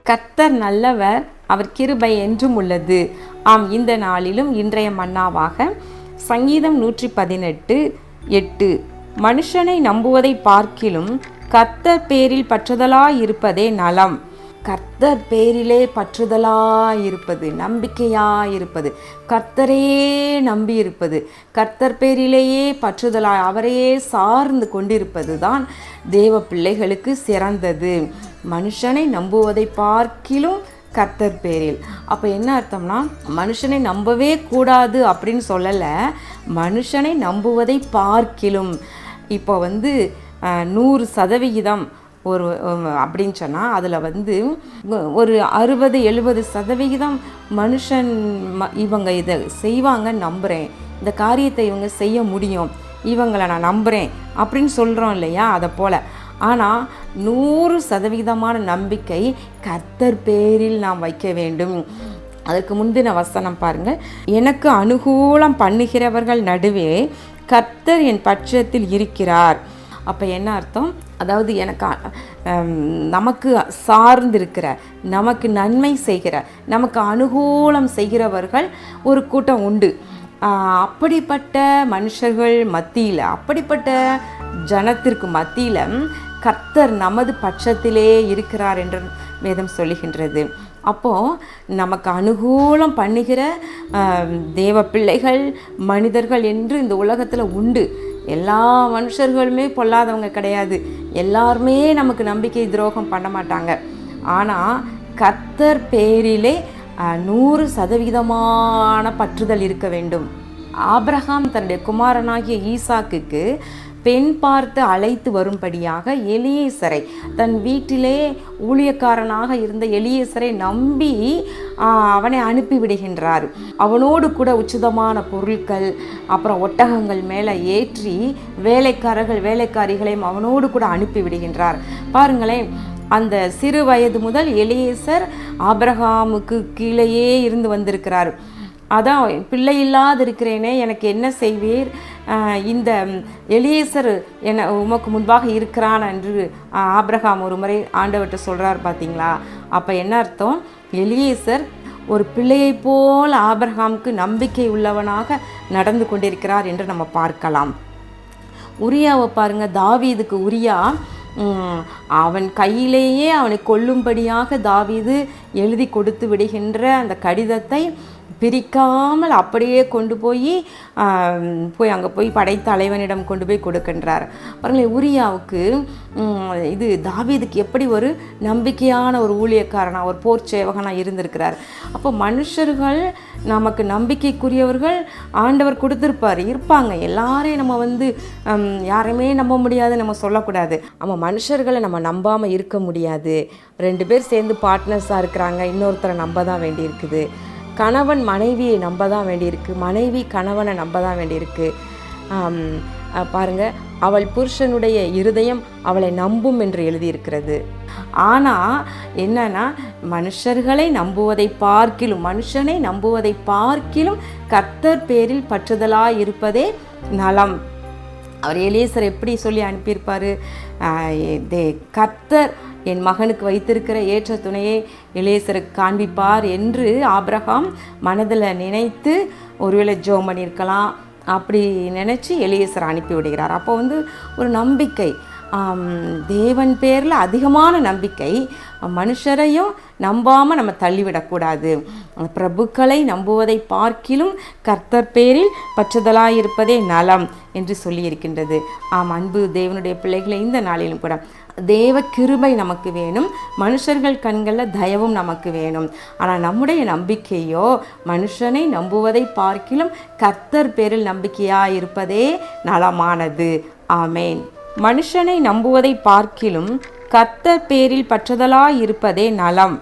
கர்த்தர் நல்லவர், அவர் கிருபை என்றும் உள்ளது. ஆம், இந்த நாளிலும் இன்றைய மன்னாவாக சங்கீதம் 118:8, மனுஷனை நம்புவதை பார்க்கிலும் கர்த்தர் பேரில் பற்றுதலாயிருப்பதே நலம். கர்த்தர் பேரிலே பற்றுதலாயிருப்பது, நம்பிக்கையாயிருப்பது, கர்த்தரே நம்பி இருப்பது, கர்த்தர் பேரிலேயே பற்றுதலாய் அவரையே சார்ந்து கொண்டிருப்பது தான் தேவ பிள்ளைகளுக்கு சிறந்தது. மனுஷனை நம்புவதை பார்க்கிலும் கர்த்தர் பேரில். அப்போ என்ன அர்த்தம்னா, மனுஷனை நம்பவே கூடாது அப்படின்னு சொல்லலை, மனுஷனை நம்புவதை பார்க்கிலும். இப்போ 100% ஒரு அப்படின்னு சொன்னால் அதில் ஒரு 60-70% மனுஷன் இவங்க இதை செய்வாங்க நம்புகிறேன், இந்த காரியத்தை இவங்க செய்ய முடியும், இவங்களை நான் நம்புகிறேன் அப்படின்னு சொல்கிறோம் இல்லையா, அதை போல். ஆனால் 100% நம்பிக்கை கர்த்தர் பேரில் நாம் வைக்க வேண்டும். அதற்கு முந்தின வசனம் பாருங்கள், எனக்கு அனுகூலம் பண்ணுகிறவர்கள் நடுவே கர்த்தர் என் பட்சத்தில் இருக்கிறார். அப்போ என்ன அர்த்தம்? அதாவது நமக்கு சார்ந்திருக்கிற, நமக்கு நன்மை செய்கிற, நமக்கு அனுகூலம் செய்கிறவர்கள் ஒரு கூட்டம் உண்டு. அப்படிப்பட்ட மனுஷர்கள் மத்தியில், அப்படிப்பட்ட ஜனத்திற்கு மத்தியில் கர்த்தர் நமது பட்சத்திலே இருக்கிறார் என்று வேதம் சொல்லுகின்றது. அப்போது நமக்கு அனுகூலம் பண்ணுகிற தேவ பிள்ளைகள், மனிதர்கள் என்று இந்த உலகத்தில் உண்டு. எல்லா மனுஷர்களுமே பொல்லாதவங்க கிடையாது, எல்லாருமே நமக்கு நம்பிக்கை துரோகம் பண்ண மாட்டாங்க. ஆனால் கர்த்தர் பேரிலே 100% பற்றுதல் இருக்க வேண்டும். ஆபிரகாம் தன்னுடைய குமாரனாகிய ஈசாக்குக்கு பெண் பார்த்து அழைத்து வரும்படியாக எலியேசரை, தன் வீட்டிலே ஊழியக்காரனாக இருந்த எலியேசரை நம்பி அவனை அனுப்பிவிடுகின்றார். அவனோடு கூட உச்சிதமான பொருட்கள், அப்புறம் ஒட்டகங்கள் மேலே ஏற்றி வேலைக்காரிகளையும் அவனோடு கூட அனுப்பிவிடுகின்றார். பாருங்களேன், அந்த சிறு வயது முதல் எலியேசர் ஆபிரகாமுக்கு கீழேயே இருந்து வந்திருக்கிறார். அதான், பிள்ளை இல்லாது இருக்கிறேனே, எனக்கு என்ன செய்வீர், இந்த எலியேசர் உமக்கு முன்பாக இருக்கிறான் என்று ஆபிரகாம் ஒரு முறை ஆண்டவர்கிட்ட சொல்கிறார் பார்த்தீங்களா. அப்போ என்ன அர்த்தம்? எலியேசர் ஒரு பிள்ளையை போல் ஆபிரகாமுக்கு நம்பிக்கை உள்ளவனாக நடந்து கொண்டிருக்கிறார் என்று நம்ம பார்க்கலாம். உரியாவை பாருங்கள், தாவீதுக்கு உரியா அவன் கையிலேயே அவனை கொல்லும்படியாக தாவீது எழுதி கொடுத்து விடுகின்ற அந்த கடிதத்தை பிரிக்காமல் அப்படியே கொண்டு போய் அங்கே போய் படைத்தலைவனிடம் கொண்டு போய் கொடுக்கின்றார். பாருங்களேன், உரியாவுக்கு தாவீதுக்கு எப்படி ஒரு நம்பிக்கையான ஒரு ஊழியக்காரனாக, ஒரு போர் சேவகனாக இருந்திருக்கிறார். அப்போ மனுஷர்கள் நமக்கு நம்பிக்கைக்குரியவர்கள் ஆண்டவர் இருப்பாங்க. எல்லாரையும் நம்ம யாரையுமே நம்ப முடியாது நம்ம சொல்லக்கூடாது. நம்ம மனுஷர்களை நம்ம நம்பாமல் இருக்க முடியாது. 2 பேர் சேர்ந்து பார்ட்னர்ஸாக இருக்கிறாங்க, இன்னொருத்தரை நம்ப தான் வேண்டியிருக்குது. கணவன் மனைவியை நம்ப தான் வேண்டியிருக்கு, மனைவி கணவனை நம்ப தான் வேண்டியிருக்கு. பாருங்கள், அவள் புருஷனுடைய இருதயம் அவளை நம்பும் என்று எழுதியிருக்கிறது. ஆனால் என்னன்னா, மனுஷனை நம்புவதை பார்க்கிலும் கர்த்தர் பேரில் பற்றுதலாக இருப்பதே நலம். அவர் எலியேசர் எப்படி சொல்லி அனுப்பியிருப்பார்? கர்த்தர் என் மகனுக்கு வைத்திருக்கிற ஏற்ற துணையை எலியேசருக்கு காண்பிப்பார் என்று ஆபிரகாம் மனதில் நினைத்து ஒருவேளை ஜெபம் பண்ணியிருக்கலாம். அப்படி நினச்சி எலியேசர் அனுப்பி விடுகிறார். அப்போ ஒரு நம்பிக்கை, தேவன் பேரில் அதிகமான நம்பிக்கை. மனுஷரையும் நம்பாமல் நம்ம தள்ளிவிடக்கூடாது. பிரபுக்களை நம்புவதை பார்க்கிலும் கர்த்தர் பேரில் பற்றுதலாயிருப்பதே நலம் என்று சொல்லியிருக்கின்றது. அன்பு தேவனுடைய பிள்ளைகளை, இந்த நாளிலும் கூட தேவ கிருபை நமக்கு வேணும், மனுஷர்கள் கண்களில் தயவும் நமக்கு வேணும். ஆனால் நம்முடைய நம்பிக்கையோ மனுஷனை நம்புவதை பார்க்கிலும் கர்த்தர் பேரில் நம்பிக்கையாயிருப்பதே நலமானது. ஆமேன். மனுஷனை நம்புவதை பார்க்கிலும் கர்த்தர் பேரில் பற்றுதலாயிருப்பதே நலம்.